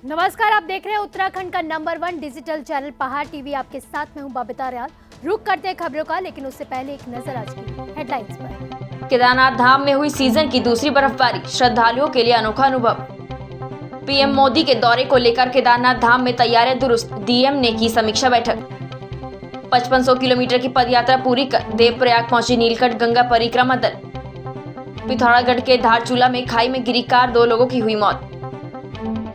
नमस्कार, आप देख रहे हैं उत्तराखंड का नंबर 1 डिजिटल चैनल पहाड़ टीवी। आपके साथ में हूं बबीता रियाल। रुक करते हैं खबरों का, लेकिन उससे पहले एक नजर आज की हेडलाइंस पर। केदारनाथ धाम में हुई सीजन की दूसरी बर्फबारी, श्रद्धालुओं के लिए अनोखा अनुभव। पीएम मोदी के दौरे को लेकर केदारनाथ धाम में तैयारियां दुरुस्त, डीएम ने की समीक्षा बैठक। 5500 किलोमीटर की पदयात्रा पूरी कर देवप्रयाग पहुंची नीलकंठ गंगा परिक्रमा दल। पिथौरागढ़ के धारचूला में खाई में गिरी कार, 2 लोगों की हुई मौत।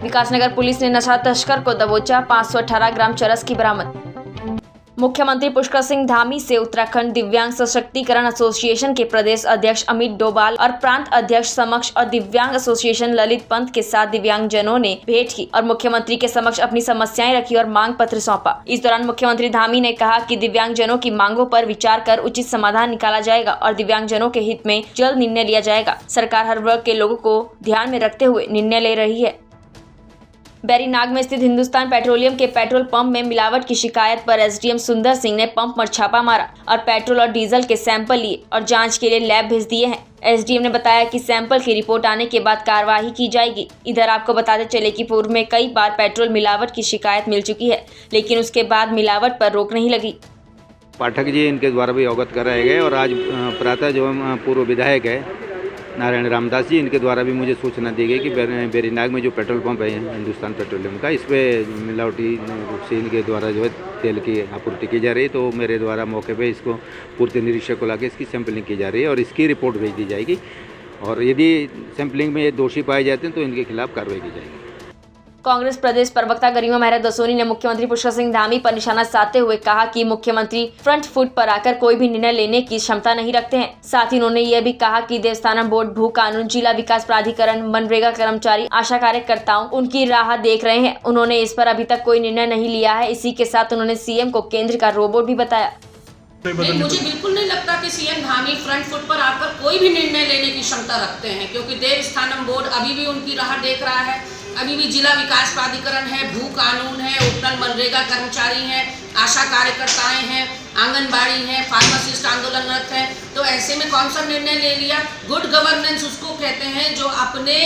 विकासनगर पुलिस ने नशा तस्कर को दबोचा, 518 ग्राम चरस की बरामद। मुख्यमंत्री पुष्कर सिंह धामी से उत्तराखंड दिव्यांग सशक्तिकरण एसोसिएशन के प्रदेश अध्यक्ष अमित डोभाल और प्रांत अध्यक्ष समक्ष और दिव्यांग एसोसिएशन ललित पंत के साथ दिव्यांगजनों ने भेंट की और मुख्यमंत्री के समक्ष अपनी समस्याएं रखी और मांग पत्र सौंपा। इस दौरान मुख्यमंत्री धामी ने कहा कि दिव्यांगजनों की मांगों पर विचार कर उचित समाधान निकाला जाएगा और दिव्यांगजनों के हित में जल्द निर्णय लिया जाएगा। सरकार हर वर्ग के लोगों को ध्यान में रखते हुए निर्णय ले रही है। बैरीनाग में स्थित हिंदुस्तान पेट्रोलियम के पेट्रोल पंप में मिलावट की शिकायत पर एसडीएम सुंदर सिंह ने पंप पर छापा मारा और पेट्रोल और डीजल के सैंपल लिए और जांच के लिए लैब भेज दिए हैं। एसडीएम ने बताया कि सैंपल की रिपोर्ट आने के बाद कार्रवाई की जाएगी। इधर आपको बताते चले कि पूर्व में कई बार पेट्रोल मिलावट की शिकायत मिल चुकी है, लेकिन उसके बाद मिलावट पर रोक नहीं लगी। पाठक जी इनके द्वारा भी अवगत कराए गए और आज प्रातः जो पूर्व विधायक है नारायण रामदास जी, इनके द्वारा भी मुझे सूचना दी गई कि बैरीनाग में जो पेट्रोल पंप है हिंदुस्तान पेट्रोलियम का, इस पर मिलावटी रूप से इनके द्वारा जो है तेल की आपूर्ति की जा रही है। तो मेरे द्वारा मौके पे इसको पूर्ति निरीक्षक को लाके इसकी सैंपलिंग की जा रही है और इसकी रिपोर्ट भेज दी जाएगी और यदि सैंपलिंग में ये दोषी पाए जाते हैं तो इनके खिलाफ कार्रवाई की जाएगी। कांग्रेस प्रदेश प्रवक्ता गरिमा मेहरा दसोनी ने मुख्यमंत्री पुष्कर सिंह धामी पर निशाना साधते हुए कहा कि मुख्यमंत्री फ्रंट फुट पर आकर कोई भी निर्णय लेने की क्षमता नहीं रखते हैं। साथ ही उन्होंने यह भी कहा कि देवस्थानम बोर्ड, भू कानून, जिला विकास प्राधिकरण, मनरेगा कर्मचारी, आशा कार्यकर्ताओं उनकी राह देख रहे हैं। उन्होंने इस पर अभी तक कोई निर्णय नहीं लिया है। इसी के साथ उन्होंने सीएम को केंद्र का रोबोट भी बताया। नहीं, मुझे बिल्कुल नहीं लगता कि सीएम धामी फ्रंट फुट पर आकर कोई भी निर्णय लेने की क्षमता रखते हैं, क्योंकि देवस्थानम बोर्ड अभी भी उनकी राह देख रहा है। अभी भी जिला विकास प्राधिकरण है, भू कानून है, उपनल मनरेगा कर्मचारी हैं, आशा कार्यकर्ताएं हैं, आंगनबाड़ी हैं, फार्मासिस्ट आंदोलनरत हैं। तो ऐसे में कौन सा निर्णय ले लिया? गुड गवर्नेंस उसको कहते हैं जो अपने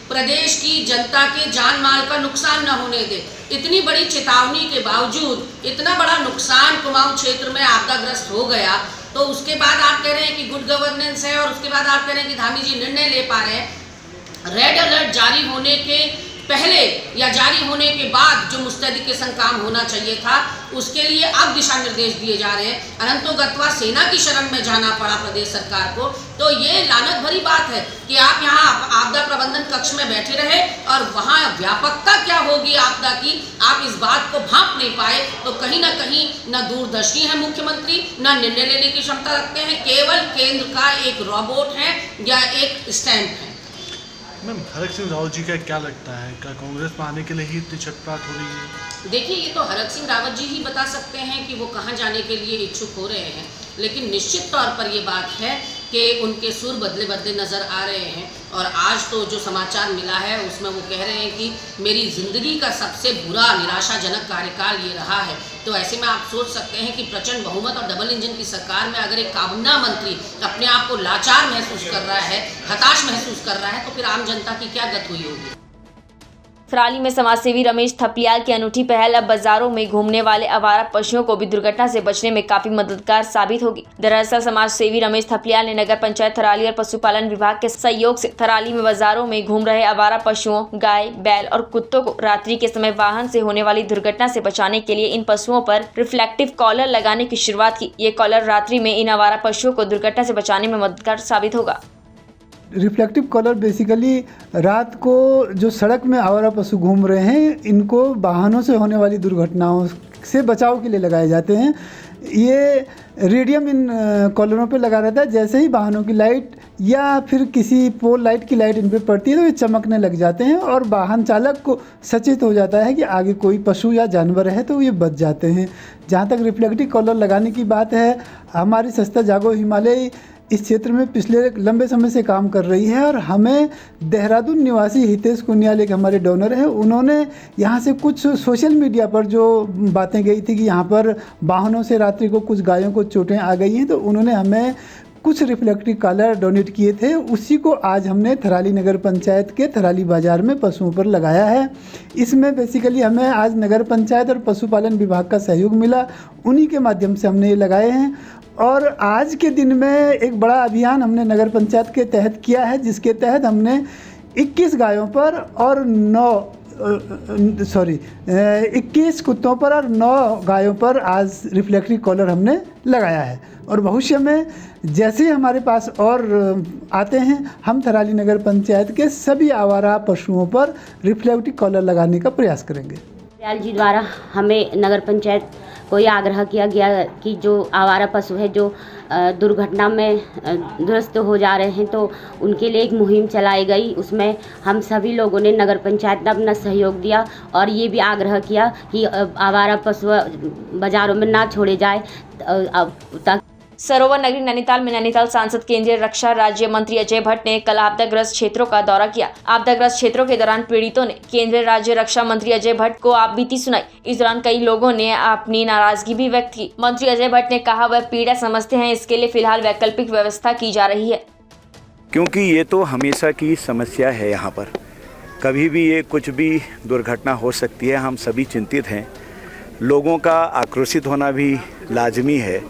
प्रदेश की जनता के जान माल का नुकसान न होने दे। इतनी बड़ी चेतावनी के बावजूद इतना बड़ा नुकसान कुमाऊं क्षेत्र में आपदाग्रस्त हो गया, तो उसके बाद आप कह रहे हैं कि गुड गवर्नेंस है और उसके बाद आप कह रहे हैं कि धामी जी निर्णय ले पा रहे हैं। रेड अलर्ट जारी होने के पहले या जारी होने के बाद जो मुस्तैदी के संग काम होना चाहिए था, उसके लिए अब दिशा निर्देश दिए जा रहे हैं। अनंतो गत्वा सेना की शरण में जाना पड़ा प्रदेश सरकार को। तो ये लानत भरी बात है कि आप यहाँ आपदा प्रबंधन कक्ष में बैठे रहे और वहाँ व्यापकता क्या होगी आपदा की, आप इस बात को भांप नहीं पाए। तो कहीं ना कहीं न दूरदर्शी है मुख्यमंत्री, न निर्णय लेने की क्षमता रखते हैं, केवल केंद्र का एक रोबोट है या एक स्टैंप है। मैम, हरक सिंह रावत जी का क्या लगता है, क्या कांग्रेस में आने के लिए ही इतनी छटपट हो रही है? देखिए, ये तो हरक सिंह रावत जी ही बता सकते हैं कि वो कहाँ जाने के लिए इच्छुक हो रहे हैं, लेकिन निश्चित तौर पर ये बात है कि उनके सुर बदले बदले नज़र आ रहे हैं। और आज तो जो समाचार मिला है उसमें वो कह रहे हैं कि मेरी ज़िंदगी का सबसे बुरा निराशाजनक कार्यकाल ये रहा है। तो ऐसे में आप सोच सकते हैं कि प्रचंड बहुमत और डबल इंजन की सरकार में अगर एक काबीना मंत्री अपने आप को लाचार महसूस कर रहा है, हताश महसूस कर रहा है, तो फिर आम जनता की क्या गत हुई होगी। थराली में समाजसेवी रमेश थपलियाल की अनूठी पहल अब बाजारों में घूमने वाले आवारा पशुओं को भी दुर्घटना से बचने में काफी मददगार साबित होगी। दरअसल समाजसेवी रमेश थपलियाल ने नगर पंचायत थराली और पशुपालन विभाग के सहयोग से थराली में बाजारों में घूम रहे आवारा पशुओं, गाय, बैल और कुत्तों को रात्रि के समय वाहन से होने वाली दुर्घटना से बचाने के लिए इन पशुओं पर रिफ्लेक्टिव कॉलर लगाने की शुरुआत की। ये कॉलर रात्रि में इन आवारा पशुओं को दुर्घटना से बचाने में मददगार साबित होगा। रिफ्लेक्टिव कॉलर बेसिकली रात को जो सड़क में आवारा पशु घूम रहे हैं, इनको वाहनों से होने वाली दुर्घटनाओं से बचाव के लिए लगाए जाते हैं। ये रेडियम इन कॉलरों पे लगा रहता है। जैसे ही वाहनों की लाइट या फिर किसी पोल लाइट की लाइट इन पे पड़ती है तो ये चमकने लग जाते हैं और वाहन चालक को सचेत हो जाता है कि आगे कोई पशु या जानवर है तो ये बच जाते हैं। जहाँ तक रिफ्लेक्टिव कॉलर लगाने की बात है, हमारी संस्था जागो हिमालय इस क्षेत्र में पिछले लंबे समय से काम कर रही है और हमें देहरादून निवासी हितेश कुनियाल एक हमारे डोनर हैं, उन्होंने यहाँ से कुछ सोशल मीडिया पर जो बातें गई थी कि यहाँ पर वाहनों से रात्रि को कुछ गायों को चोटें आ गई हैं, तो उन्होंने हमें कुछ रिफ्लेक्टिव कलर डोनेट किए थे, उसी को आज हमने थराली नगर पंचायत के थराली बाज़ार में पशुओं पर लगाया है। इसमें बेसिकली हमें आज नगर पंचायत और पशुपालन विभाग का सहयोग मिला, उन्हीं के माध्यम से हमने ये लगाए हैं। और आज के दिन में एक बड़ा अभियान हमने नगर पंचायत के तहत किया है, जिसके तहत हमने 21 गायों पर और 21 कुत्तों पर और 9 गायों पर आज रिफ्लेक्टिव कॉलर हमने लगाया है। और भविष्य में जैसे ही हमारे पास और आते हैं, हम थराली नगर पंचायत के सभी आवारा पशुओं पर रिफ्लेक्टिव कॉलर लगाने का प्रयास करेंगे। दयाल जी द्वारा हमें नगर पंचायत को ये आग्रह किया गया कि जो आवारा पशु है जो दुर्घटना में दुरुस्त हो जा रहे हैं, तो उनके लिए एक मुहिम चलाई गई। उसमें हम सभी लोगों ने, नगर पंचायत ने अपना सहयोग दिया और ये भी आग्रह किया कि आवारा पशु बाज़ारों में ना छोड़े जाए। सरोवर नगरी नैनीताल में नैनीताल सांसद केंद्रीय रक्षा राज्य मंत्री अजय भट्ट ने कल आपदाग्रस्त क्षेत्रों का दौरा किया। आपदाग्रस्त क्षेत्रों के दौरान पीड़ितों ने केंद्रीय राज्य रक्षा मंत्री अजय भट्ट को आपबीती सुनाई। इस दौरान कई लोगों ने अपनी नाराजगी भी व्यक्त की। मंत्री अजय भट्ट ने कहा वह पीड़ा समझते हैं, इसके लिए फिलहाल वैकल्पिक व्यवस्था की जा रही है। क्योंकि ये तो हमेशा की समस्या है, यहाँ पर कभी भी ये कुछ भी दुर्घटना हो सकती है। हम सभी चिंतित हैं, लोगों का आक्रोशित होना भी लाजमी है,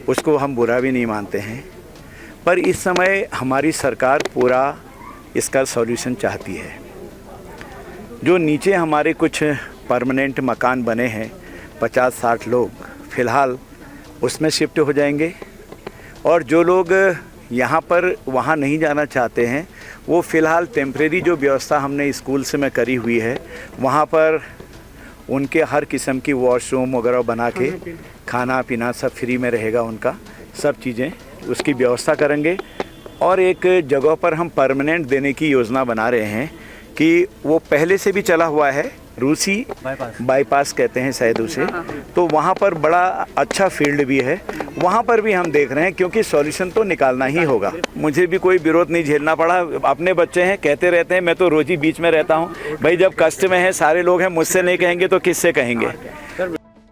उसको हम बुरा भी नहीं मानते हैं। पर इस समय हमारी सरकार पूरा इसका सॉल्यूशन चाहती है। जो नीचे हमारे कुछ परमानेंट मकान बने हैं, 50-60 लोग फ़िलहाल उसमें शिफ्ट हो जाएंगे, और जो लोग यहाँ पर वहाँ नहीं जाना चाहते हैं, वो फ़िलहाल टेम्परेरी जो व्यवस्था हमने स्कूल से में करी हुई है, वहाँ पर उनके हर किस्म की वॉशरूम वगैरह बना के खाना पीना सब फ्री में रहेगा, उनका सब चीज़ें उसकी व्यवस्था करेंगे। और एक जगह पर हम परमानेंट देने की योजना बना रहे हैं कि वो पहले से भी चला हुआ है, रूसी बाईपास कहते हैं शायद उसे, तो वहाँ पर बड़ा अच्छा फील्ड भी है, वहाँ पर भी हम देख रहे हैं, क्योंकि सॉल्यूशन तो निकालना ही होगा। मुझे भी कोई विरोध नहीं झेलना पड़ा, अपने बच्चे हैं, कहते रहते हैं, मैं तो रोज़ ही बीच में रहता हूँ। भाई जब कष्ट में है सारे लोग हैं, मुझसे नहीं कहेंगे तो किससे कहेंगे।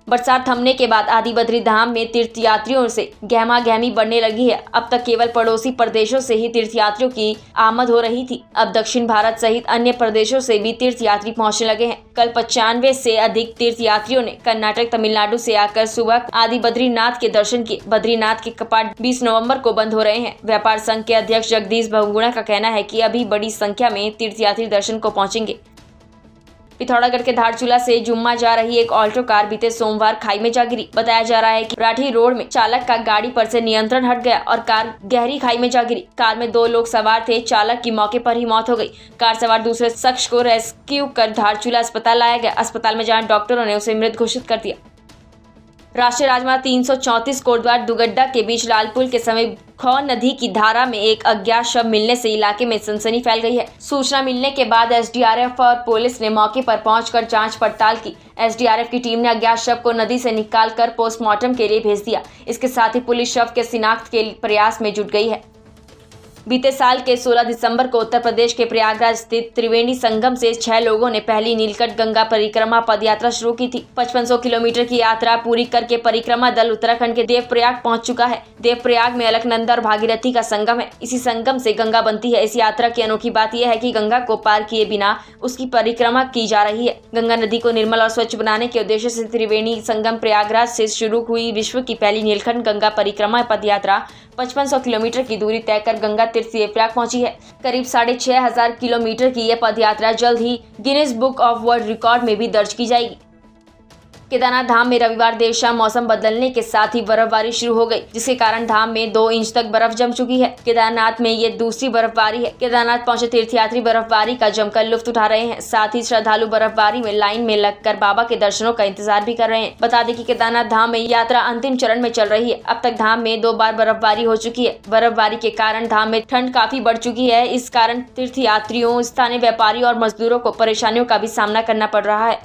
बरसात थमने के बाद आदि बद्री धाम में तीर्थयात्रियों से गहमा गहमी बढ़ने लगी है। अब तक केवल पड़ोसी प्रदेशों से ही तीर्थयात्रियों की आमद हो रही थी, अब दक्षिण भारत सहित अन्य प्रदेशों से भी तीर्थयात्री पहुंचने लगे हैं। कल 95 से अधिक तीर्थयात्रियों ने कर्नाटक तमिलनाडु से आकर सुबह आदि बद्रीनाथ के दर्शन किए। बद्रीनाथ के कपाट 20 नवंबर को बंद हो रहे हैं। व्यापार संघ के अध्यक्ष जगदीश बहुगुणा का कहना है कि अभी बड़ी संख्या में तीर्थयात्री दर्शन को पहुंचेंगे। पिथौरागढ़ के धारचूला से जुम्मा जा रही एक ऑल्टो कार बीते सोमवार खाई में जा गिरी। बताया जा रहा है कि राठी रोड में चालक का गाड़ी पर से नियंत्रण हट गया और कार गहरी खाई में जा गिरी। कार में 2 लोग सवार थे, चालक की मौके पर ही मौत हो गई। कार सवार दूसरे शख्स को रेस्क्यू कर धारचूला अस्पताल लाया गया। अस्पताल में जहां डॉक्टरों ने उसे मृत घोषित कर दिया। राष्ट्रीय राजमार्ग 334 कोटद्वार दुगड्डा के बीच लालपुल के समीप खौ नदी की धारा में एक अज्ञात शव मिलने से इलाके में सनसनी फैल गई है। सूचना मिलने के बाद एसडीआरएफ और पुलिस ने मौके पर पहुंचकर जांच पड़ताल की। एसडीआरएफ की टीम ने अज्ञात शव को नदी से निकालकर पोस्टमार्टम के लिए भेज दिया। इसके साथ ही पुलिस शव के शिनाख्त के प्रयास में जुट गई है। बीते साल के 16 दिसंबर को उत्तर प्रदेश के प्रयागराज स्थित त्रिवेणी संगम से 6 लोगों ने पहली नीलकंठ गंगा परिक्रमा पदयात्रा शुरू की थी। 5500 किलोमीटर की यात्रा पूरी करके परिक्रमा दल उत्तराखंड के देवप्रयाग पहुंच चुका है। देवप्रयाग में अलकनंदा और भागीरथी का संगम है। इसी संगम से गंगा बनती है। इस यात्रा की अनोखी बात यह है कि गंगा को पार किए बिना उसकी परिक्रमा की जा रही है। गंगा नदी को निर्मल और स्वच्छ बनाने के उद्देश्य से त्रिवेणी संगम प्रयागराज से शुरू हुई विश्व की पहली नीलकंठ गंगा परिक्रमा पदयात्रा 5500 किलोमीटर की दूरी तय कर गंगा तीर्थ देवप्रयाग पहुंची है। करीब 6500 किलोमीटर की यह पदयात्रा जल्द ही Guinness book of world record में भी दर्ज की जाएगी। केदारनाथ धाम में रविवार देर शाम मौसम बदलने के साथ ही बर्फबारी शुरू हो गई, जिसके कारण धाम में 2 इंच तक बर्फ जम चुकी है। केदारनाथ में ये दूसरी बर्फबारी है। केदारनाथ पहुंचे तीर्थयात्री बर्फबारी का जमकर लुत्फ उठा रहे हैं। साथ ही श्रद्धालु बर्फबारी में लाइन में लगकर बाबा के दर्शनों का इंतजार भी कर रहे हैं। बता दें कि केदारनाथ धाम में यात्रा अंतिम चरण में चल रही है। अब तक धाम में 2 बार बर्फबारी हो चुकी है। बर्फबारी के कारण धाम में ठंड काफी बढ़ चुकी है। इस कारण तीर्थयात्रियों, स्थानीय व्यापारियों और मजदूरों को परेशानियों का भी सामना करना पड़ रहा है।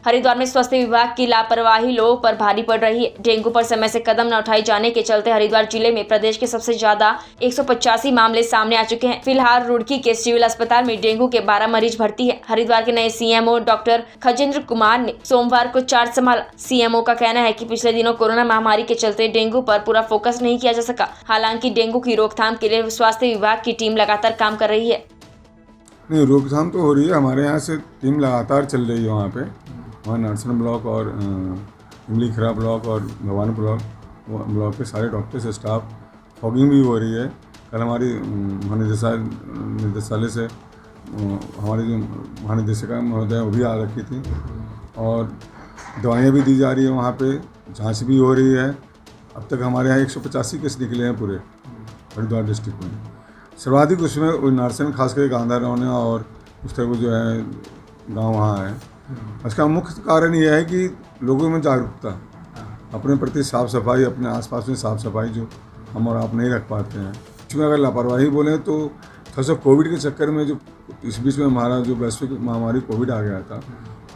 हरिद्वार में स्वास्थ्य विभाग की लापरवाही लोगों पर भारी पड़ रही है। डेंगू पर समय से कदम न उठाए जाने के चलते हरिद्वार जिले में प्रदेश के सबसे ज्यादा 185 मामले सामने आ चुके हैं। फिलहाल रुड़की के सिविल अस्पताल में डेंगू के 12 मरीज भर्ती है। हरिद्वार के नए सीएमओ डॉक्टर खजेंद्र कुमार ने सोमवार को चार्ज संभाला। सीएमओ का कहना है कि पिछले दिनों कोरोना महामारी के चलते डेंगू पर पूरा फोकस नहीं किया जा सका। हालांकि डेंगू की रोकथाम के लिए स्वास्थ्य विभाग की टीम लगातार काम कर रही है। नहीं, रोकथाम तो हो रही है। हमारे यहाँ से टीम लगातार चल रही है वहाँ नरसन ब्लॉक और इमलीखरा ब्लॉक और भवानी ब्लॉक के सारे डॉक्टर्स स्टाफ, फॉगिंग भी हो रही है। कल हमारी निदेशालय से हमारी जो महानिदेशिका महोदय वो भी आ रखी थी और दवाइयाँ भी दी जा रही है। वहाँ पे जांच भी हो रही है। अब तक हमारे यहाँ 185 केस निकले हैं पूरे हरिद्वार डिस्ट्रिक्ट में। सर्वाधिक उसमें नारसन खास करके गांधा रौना और उस तरह जो है गांव वहाँ है। इसका मुख्य कारण यह है कि लोगों में जागरूकता, अपने प्रति साफ सफाई, अपने आसपास में साफ सफाई जो हम और आप नहीं रख पाते हैं। इसमें अगर लापरवाही बोलें तो थोड़ा सा कोविड के चक्कर में जो इस बीच में हमारा जो वैश्विक महामारी कोविड आ गया था,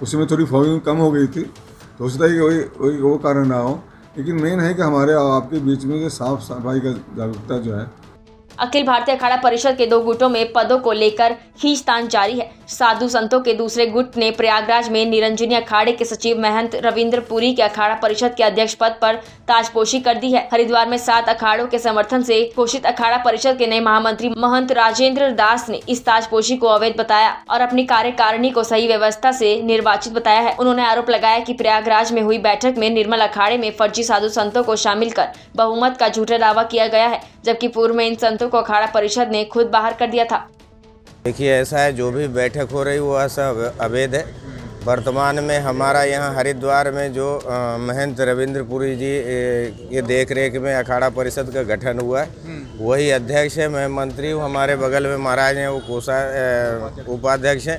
उसमें थोड़ी फॉगिंग कम हो गई थी, तो हो सकता है कि वो कारण ना हो। लेकिन मेन है कि हमारे आपके बीच में जो साफ सफाई का जागरूकता जो है। अखिल भारतीय अखाड़ा परिषद के 2 गुटों में पदों को लेकर खींचतान जारी है। साधु संतों के दूसरे गुट ने प्रयागराज में निरंजनी अखाड़े के सचिव महंत रविंद्र पुरी के अखाड़ा परिषद के अध्यक्ष पद पर ताजपोशी कर दी है। हरिद्वार में 7 अखाड़ों के समर्थन से घोषित अखाड़ा परिषद के नए महामंत्री महंत राजेंद्र दास ने इस ताजपोशी को अवैध बताया और अपनी कार्यकारिणी को सही व्यवस्था से निर्वाचित बताया है। उन्होंने आरोप लगाया कि प्रयागराज में हुई बैठक में निर्मल अखाड़े में फर्जी साधु संतों को शामिल कर बहुमत का झूठा दावा किया गया है, जबकि पूर्व में इन संतों को अखाड़ा परिषद ने खुद बाहर कर दिया था। देखिए, ऐसा है, जो भी बैठक हो रही वो ऐसा अवैध है। वर्तमान में हमारा यहाँ हरिद्वार में जो महंत रविंद्र पुरी जी के देख रेख में अखाड़ा परिषद का गठन हुआ है, वही अध्यक्ष है। मैं मंत्री हूँ, हमारे बगल में महाराज हैं, वो कोषा उपाध्यक्ष हैं।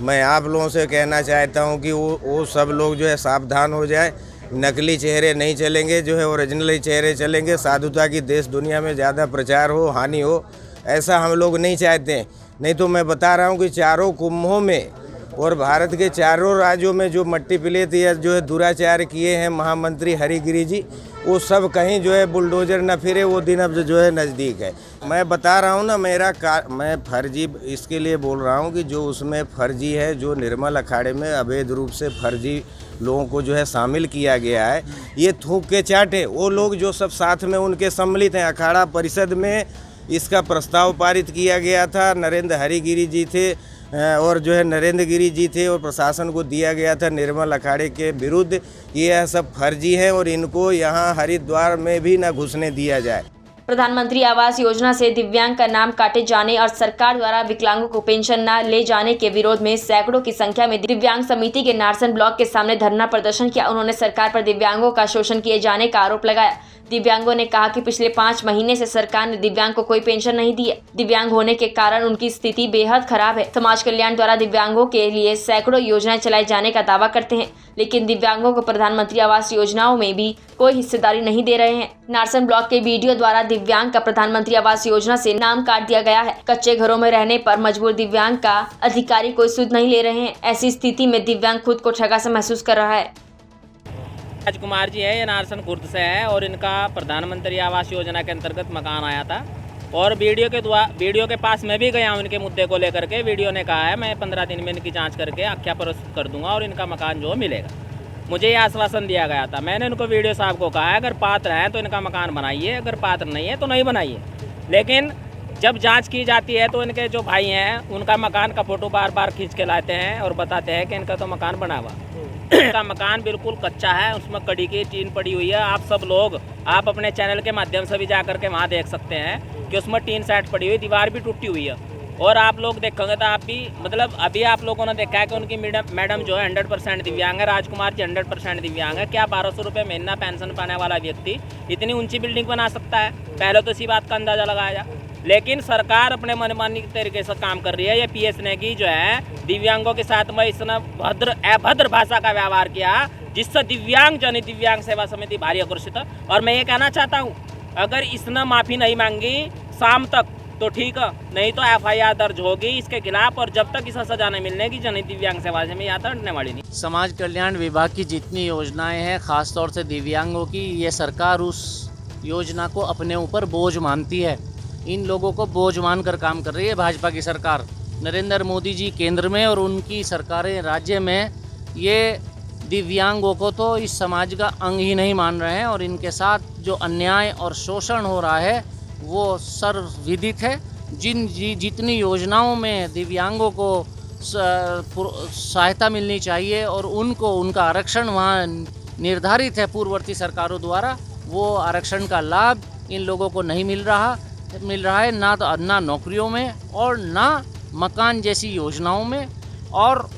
मैं आप लोगों से कहना चाहता हूँ कि वो सब लोग जो है सावधान हो जाए। नकली चेहरे नहीं चलेंगे, जो है ओरिजिनली चेहरे चलेंगे। साधुता की देश दुनिया में ज़्यादा प्रचार हो, हानि हो, ऐसा हम लोग नहीं चाहते हैं। नहीं तो मैं बता रहा हूँ कि चारों कुंभों में और भारत के चारों राज्यों में जो मट्टी पिलेत या जो है दुराचार किए हैं महामंत्री हरिगिरी जी, वो सब कहीं जो है बुलडोजर न फिरे, वो दिन अब जो है नज़दीक है। मैं बता रहा हूँ ना, मैं फर्जी इसके लिए बोल रहा हूँ कि जो उसमें फर्जी है, जो निर्मल अखाड़े में अवैध रूप से फर्जी लोगों को जो है शामिल किया गया है, ये थूक के चाटे वो लोग जो सब साथ में उनके सम्मिलित हैं। अखाड़ा परिषद में इसका प्रस्ताव पारित किया गया था, नरेंद्र हरिगिरी जी थे और जो है नरेंद्र गिरी जी थे और प्रशासन को दिया गया था निर्मल अखाड़े के विरुद्ध। ये सब फर्जी है और इनको यहाँ हरिद्वार में भी न घुसने दिया जाए। प्रधानमंत्री आवास योजना से दिव्यांग का नाम काटे जाने और सरकार द्वारा विकलांगों को पेंशन न ले जाने के विरोध में सैकड़ों की संख्या में दिव्यांग समिति के नारसन ब्लॉक के सामने धरना प्रदर्शन किया। उन्होंने सरकार पर दिव्यांगों का शोषण किए जाने का आरोप लगाया। दिव्यांगों ने कहा कि पिछले 5 महीने से सरकार ने दिव्यांग को कोई पेंशन नहीं दी है। दिव्यांग होने के कारण उनकी स्थिति बेहद खराब है। समाज कल्याण द्वारा दिव्यांगों के लिए सैकड़ों योजनाएं चलाए जाने का दावा करते हैं, लेकिन दिव्यांगों को प्रधानमंत्री आवास योजनाओं में भी कोई हिस्सेदारी नहीं दे रहे हैं। नारसन ब्लॉक के बीडीओ द्वारा दिव्यांग का प्रधानमंत्री आवास योजना से नाम काट दिया गया है। कच्चे घरों में रहने पर मजबूर दिव्यांग का अधिकारी कोई सुध नहीं ले रहे हैं। ऐसी स्थिति में दिव्यांग खुद को ठगा सा महसूस कर रहा है। राजकुमार जी है, ये नारसन खुर्द से है और इनका प्रधानमंत्री आवास योजना के अंतर्गत मकान आया था और वीडियो के पास मैं भी गया उनके मुद्दे को लेकर के। वीडियो ने कहा है मैं 15 दिन में इनकी जांच करके आख्या प्रस्तुत कर दूंगा और इनका मकान जो मिलेगा। मुझे ये आश्वासन दिया गया था। मैंने इनको वीडियो साहब को कहा है अगर पात्र हैं तो इनका मकान बनाइए, अगर पात्र नहीं है तो नहीं बनाइए। लेकिन जब जांच की जाती है तो इनके जो भाई हैं उनका मकान का फोटो बार बार खींच के लाते हैं और बताते हैं कि इनका तो मकान बना हुआ। इनका मकान बिल्कुल कच्चा है, उसमें कड़ी की टीन पड़ी हुई है। आप सब लोग आप अपने चैनल के माध्यम से भी जा करके वहाँ देख सकते हैं कि उसमें टीन सेट पड़ी हुई, दीवार भी टूटी हुई है। और आप लोग देखोगे तो आप भी मतलब अभी आप लोगों ने देखा है कि उनकी मैडम जो है 100% दिव्यांग है। राजकुमार जी 100% दिव्यांग है। क्या 1200 रुपये महीना पेंशन पाने वाला व्यक्ति इतनी ऊंची बिल्डिंग बना सकता है? पहले तो इसी बात का अंदाजा लगाया जाए। लेकिन सरकार अपने मनमानी तरीके से काम कर रही है। ये PS ने की जो है दिव्यांगों के साथ में इसने अभद्र भाषा का व्यवहार किया, जिससे दिव्यांग जन दिव्यांग सेवा समिति भारी आक्रोशित है। और मैं ये कहना चाहता हूँ, अगर इसने माफ़ी नहीं मांगी शाम तक तो ठीक है, नहीं तो FIR दर्ज होगी इसके खिलाफ, और जब तक इसे सजा नहीं मिलने की जन दिव्यांग सेवा से में यहाँ हटने वाली नहीं। समाज कल्याण विभाग की जितनी योजनाएं हैं, ख़ास तौर से दिव्यांगों की, ये सरकार उस योजना को अपने ऊपर बोझ मानती है। इन लोगों को बोझ मानकर काम कर रही है भाजपा की सरकार। नरेंद्र मोदी जी केंद्र में और उनकी सरकारें राज्य में ये दिव्यांगों को तो इस समाज का अंग ही नहीं मान रहे हैं, और इनके साथ जो अन्याय और शोषण हो रहा है वो सर्वविदित है। जितनी योजनाओं में दिव्यांगों को सहायता मिलनी चाहिए और उनको उनका आरक्षण वहाँ निर्धारित है पूर्ववर्ती सरकारों द्वारा, वो आरक्षण का लाभ इन लोगों को नहीं मिल रहा है, ना नौकरियों में और ना मकान जैसी योजनाओं में, और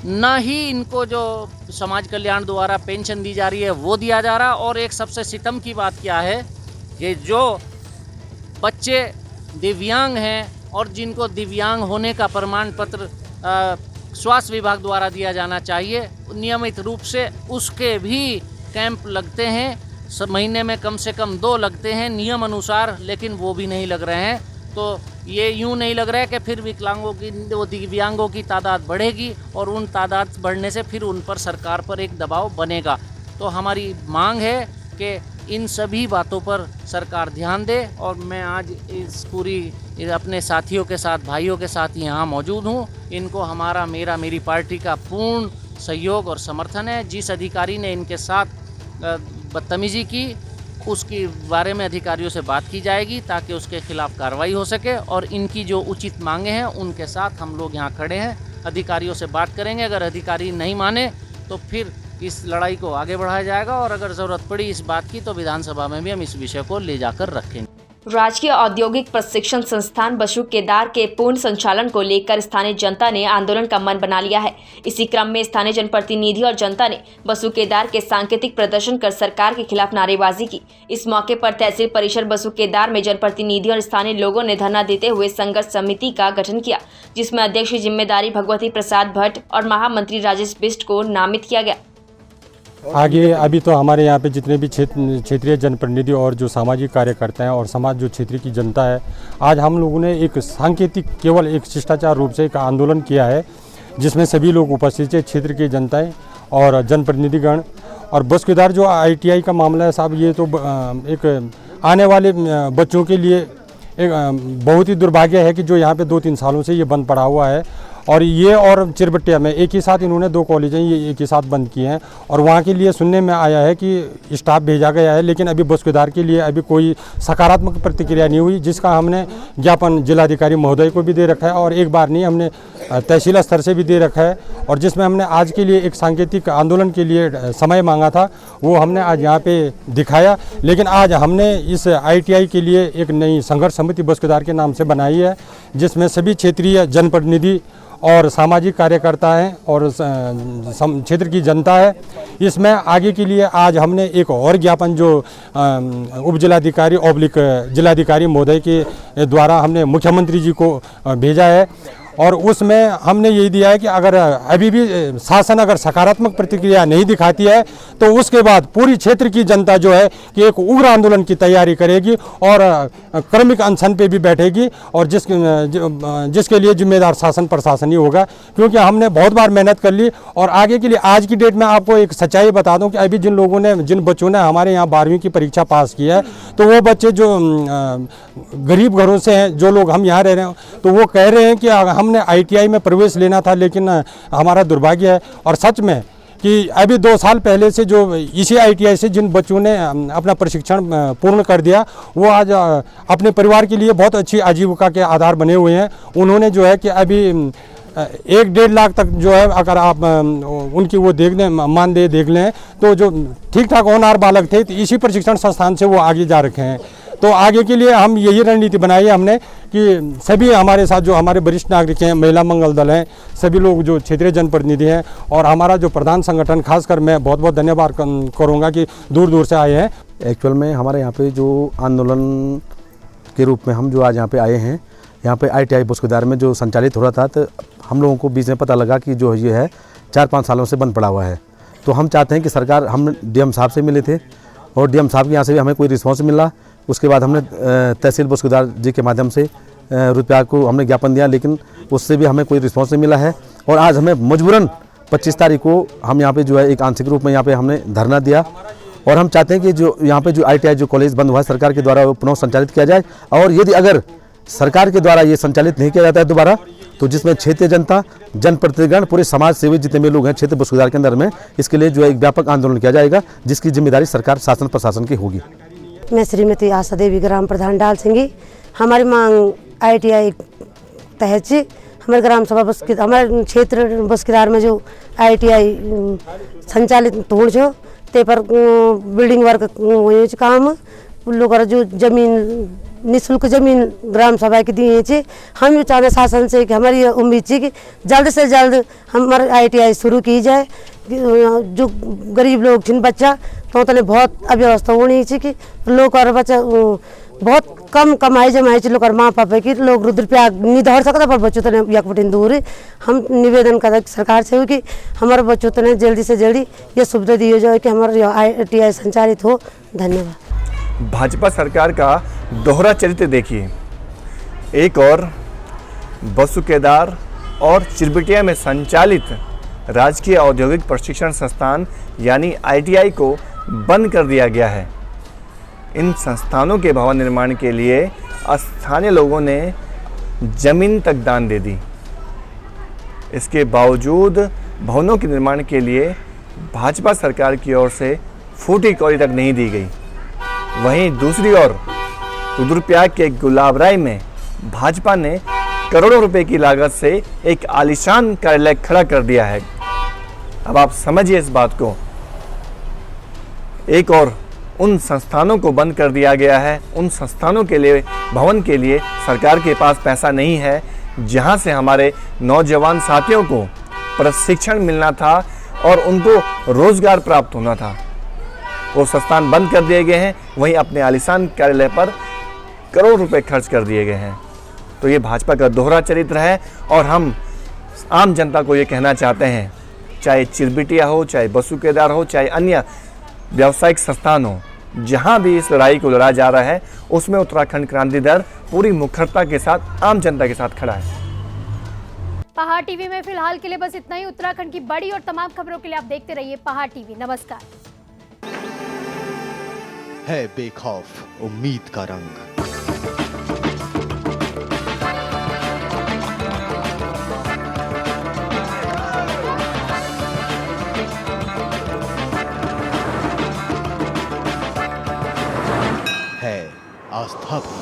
ना ही इनको जो समाज कल्याण द्वारा पेंशन दी जा रही है वो दिया जा रहा। और एक सबसे सितम की बात क्या है कि जो बच्चे दिव्यांग हैं और जिनको दिव्यांग होने का प्रमाण पत्र स्वास्थ्य विभाग द्वारा दिया जाना चाहिए, नियमित रूप से उसके भी कैंप लगते हैं। महीने में कम से कम 2 लगते हैं नियम अनुसार, लेकिन वो भी नहीं लग रहे हैं। तो ये यूँ नहीं लग रहा है कि फिर विकलांगों की, वो दिव्यांगों की तादाद बढ़ेगी और उन तादाद बढ़ने से फिर उन पर सरकार पर एक दबाव बनेगा। तो हमारी मांग है कि इन सभी बातों पर सरकार ध्यान दे, और मैं आज इस पूरी अपने साथियों के साथ, भाइयों के साथ यहाँ मौजूद हूँ। इनको मेरी पार्टी का पूर्ण सहयोग और समर्थन है। जिस अधिकारी ने इनके साथ बदतमीजी की उसके बारे में अधिकारियों से बात की जाएगी ताकि उसके खिलाफ कार्रवाई हो सके, और इनकी जो उचित मांगे हैं उनके साथ हम लोग यहाँ खड़े हैं, अधिकारियों से बात करेंगे। अगर अधिकारी नहीं माने तो फिर इस लड़ाई को आगे बढ़ाया जाएगा, और अगर ज़रूरत पड़ी इस बात की तो विधानसभा में भी हम इस विषय को ले जाकर रखेंगे। राजकीय औद्योगिक प्रशिक्षण संस्थान बसु केदार के पूर्ण संचालन को लेकर स्थानीय जनता ने आंदोलन का मन बना लिया है। इसी क्रम में स्थानीय जनप्रतिनिधि और जनता ने बसु केदार के सांकेतिक प्रदर्शन कर सरकार के खिलाफ नारेबाजी की। इस मौके पर तहसील परिसर बसु केदार में जनप्रतिनिधि और स्थानीय लोगों ने धरना देते हुए संघर्ष समिति का गठन किया, जिसमें अध्यक्ष की जिम्मेदारी भगवती प्रसाद भट्ट और महामंत्री राजेश बिष्ट को नामित किया गया। आगे अभी तो हमारे यहाँ पे जितने भी क्षेत्रीय जनप्रतिनिधि और जो सामाजिक कार्यकर्ता हैं और समाज जो क्षेत्र की जनता है, आज हम लोगों ने एक सांकेतिक केवल एक शिष्टाचार रूप से एक आंदोलन किया है, जिसमें सभी लोग उपस्थित है, क्षेत्र की जनताएं और जनप्रतिनिधिगण। और बसु केदार जो ITI का मामला है साहब, ये तो एक आने वाले बच्चों के लिए एक बहुत ही दुर्भाग्य है कि जो यहाँ पे 2-3 सालों से ये बंद पड़ा हुआ है। और ये और चिरबट्टिया में एक ही साथ इन्होंने 2 कॉलेजें ये एक ही साथ बंद किए हैं, और वहाँ के लिए सुनने में आया है कि स्टाफ भेजा गया है, लेकिन अभी बसु केदार के लिए अभी कोई सकारात्मक प्रतिक्रिया नहीं हुई, जिसका हमने ज्ञापन जिलाधिकारी महोदय को भी दे रखा है, और एक बार नहीं हमने तहसील स्तर से भी दे रखा है। और जिसमें हमने आज के लिए एक सांकेतिक आंदोलन के लिए समय मांगा था, वो हमने आज यहाँ पे दिखाया। लेकिन आज हमने इस ITI के लिए एक नई संघर्ष समिति बसु केदार के नाम से बनाई है, जिसमें सभी क्षेत्रीय जनप्रतिनिधि और सामाजिक कार्यकर्ता हैं और क्षेत्र की जनता है। इसमें आगे के लिए आज हमने एक और ज्ञापन जो उप जिलाधिकारी जिलाधिकारी महोदय के द्वारा हमने मुख्यमंत्री जी को भेजा है, और उसमें हमने यही दिया है कि अगर अभी भी शासन अगर सकारात्मक प्रतिक्रिया नहीं दिखाती है तो उसके बाद पूरी क्षेत्र की जनता जो है कि एक उग्र आंदोलन की तैयारी करेगी और क्रमिक अनशन पे भी बैठेगी, और जिसके लिए जिम्मेदार शासन प्रशासन ही होगा। क्योंकि हमने बहुत बार मेहनत कर ली, और आगे के लिए आज की डेट में आपको एक सच्चाई बता दूं कि अभी जिन बच्चों ने हमारे यहाँ 12वीं की परीक्षा पास की है, तो वो बच्चे जो गरीब घरों से हैं, जो लोग हम यहाँ रह रहे हैं, तो वो कह रहे हैं कि हमने ITI में प्रवेश लेना था, लेकिन हमारा दुर्भाग्य है। और सच में कि अभी 2 साल पहले से जो इसी ITI से जिन बच्चों ने अपना प्रशिक्षण पूर्ण कर दिया, वो आज अपने परिवार के लिए बहुत अच्छी आजीविका के आधार बने हुए हैं। उन्होंने जो है कि अभी 1-1.5 लाख तक जो है, अगर आप उनकी वो मानदेय देख लें, तो जो ठीक ठाक होनहार बालक थे, तो इसी प्रशिक्षण संस्थान से वो आगे जा रखे हैं। तो आगे के लिए हम यही रणनीति बनाई है हमने कि सभी हमारे साथ जो हमारे वरिष्ठ नागरिक हैं, महिला मंगल दल हैं, सभी लोग जो क्षेत्रीय जनप्रतिनिधि हैं, और हमारा जो प्रधान संगठन, खासकर मैं बहुत बहुत धन्यवाद करूँगा कि दूर दूर से आए हैं। एक्चुअल में हमारे यहाँ पे जो आंदोलन के रूप में हम जो आज यहाँ पे आए हैं, यहाँ पे ITI बसु केदार में जो संचालित हो रहा था, तो हम लोगों को बीच में पता लगा कि जो ये है 4-5 सालों से बंद पड़ा हुआ है। तो हम चाहते हैं कि सरकार, हम DM साहब से मिले थे और DM साहब के यहाँ से भी हमें कोई रिस्पॉन्स मिला, उसके बाद हमने तहसील बसूकेदार जी के माध्यम से रुपया को हमने ज्ञापन दिया, लेकिन उससे भी हमें कोई रिस्पॉन्स नहीं मिला है। और आज हमें मजबूरन 25 तारीख को हम यहाँ पे जो है एक आंशिक रूप में यहाँ पे हमने धरना दिया और हम चाहते हैं कि जो यहाँ पे जो ITI जो कॉलेज बंद हुआ है सरकार के द्वारा वो पुनः संचालित किया जाए। और यदि अगर सरकार के द्वारा ये संचालित नहीं किया जाता है दोबारा, तो जिसमें क्षेत्रीय जनता, जनप्रतिनिधिगण, पूरे समाज सेवी जितने भी लोग हैं क्षेत्र बसूकेदार के अंदर में, इसके लिए जो है एक व्यापक आंदोलन किया जाएगा, जिसकी जिम्मेदारी सरकार शासन प्रशासन की होगी। मैं श्रीमती आशा देवी, ग्राम प्रधान डाल सिंगी। हमारी मांग ITI तहत से हमारे ग्राम सभा हमारे क्षेत्र बसूकेदार में जो ITI संचालित हो जो ते पर बिल्डिंग वर्क हो काम उन लोगों जो जमीन निःशुल्क जमीन ग्राम सभा की दिए छे। हम ये चाहते शासन से कि हमारी उम्मीद है कि जल्द से जल्द हमारे ITI शुरू की जाए। जो गरीब लोग जिन बच्चा तो तने बहुत अव्यवस्था होनी चाहिए कि लोग और बच्चा बहुत कम कमाई जमाई लोग और माँ पापा की लोग रुद्रप्या नहीं दौड़ सकता पर बच्चों तने यकपटिन दूर है। हम निवेदन कर सरकार से हो कि हमारे बच्चों तने जल्दी से जल्दी ये सुविधा दी जाए कि हमारा ITI संचालित हो। धन्यवाद। भाजपा सरकार का दोहरा चरित्र देखिए, एक और बसूकेदार और चिरबिटिया में संचालित राजकीय औद्योगिक प्रशिक्षण संस्थान यानी ITI को बंद कर दिया गया है। इन संस्थानों के भवन निर्माण के लिए स्थानीय लोगों ने जमीन तक दान दे दी। इसके बावजूद भवनों के निर्माण के लिए भाजपा सरकार की ओर से फूटी कौड़ी तक नहीं दी गई। वहीं दूसरी ओर रुद्रप्रयाग के गुलाबराय में भाजपा ने करोड़ों रुपए की लागत से एक आलीशान कार्यालय खड़ा कर दिया है। अब आप समझिए इस बात को। एक और उन संस्थानों को बंद कर दिया गया है। उन संस्थानों के लिए, भवन के लिए सरकार के पास पैसा नहीं है, जहां से हमारे नौजवान साथियों को प्रशिक्षण मिलना था और उनको रोजगार प्राप्त होना था। वो संस्थान बंद कर दिए गए हैं, वहीं अपने आलीशान कार्यालय पर करोड़ रुपए खर्च कर दिए गए हैं। तो ये भाजपा का दोहरा चरित्र है और हम आम जनता को ये कहना चाहते हैं, चाहे चिरबिटिया हो, चाहे बसूकेदार हो, चाहे अन्य व्यावसायिक संस्थान हो, जहां भी इस लड़ाई को लड़ा जा रहा है उसमें उत्तराखंड क्रांति दल पूरी मुखरता के साथ आम जनता के साथ खड़ा है। पहाड़ टीवी में फिलहाल के लिए बस इतना ही। उत्तराखंड की बड़ी और तमाम खबरों के लिए आप देखते रहिए पहाड़ टीवी। नमस्कार। है बेखौफ उम्मीद का रंग। है आस्था भी।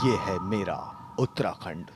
ये है मेरा उत्तराखंड।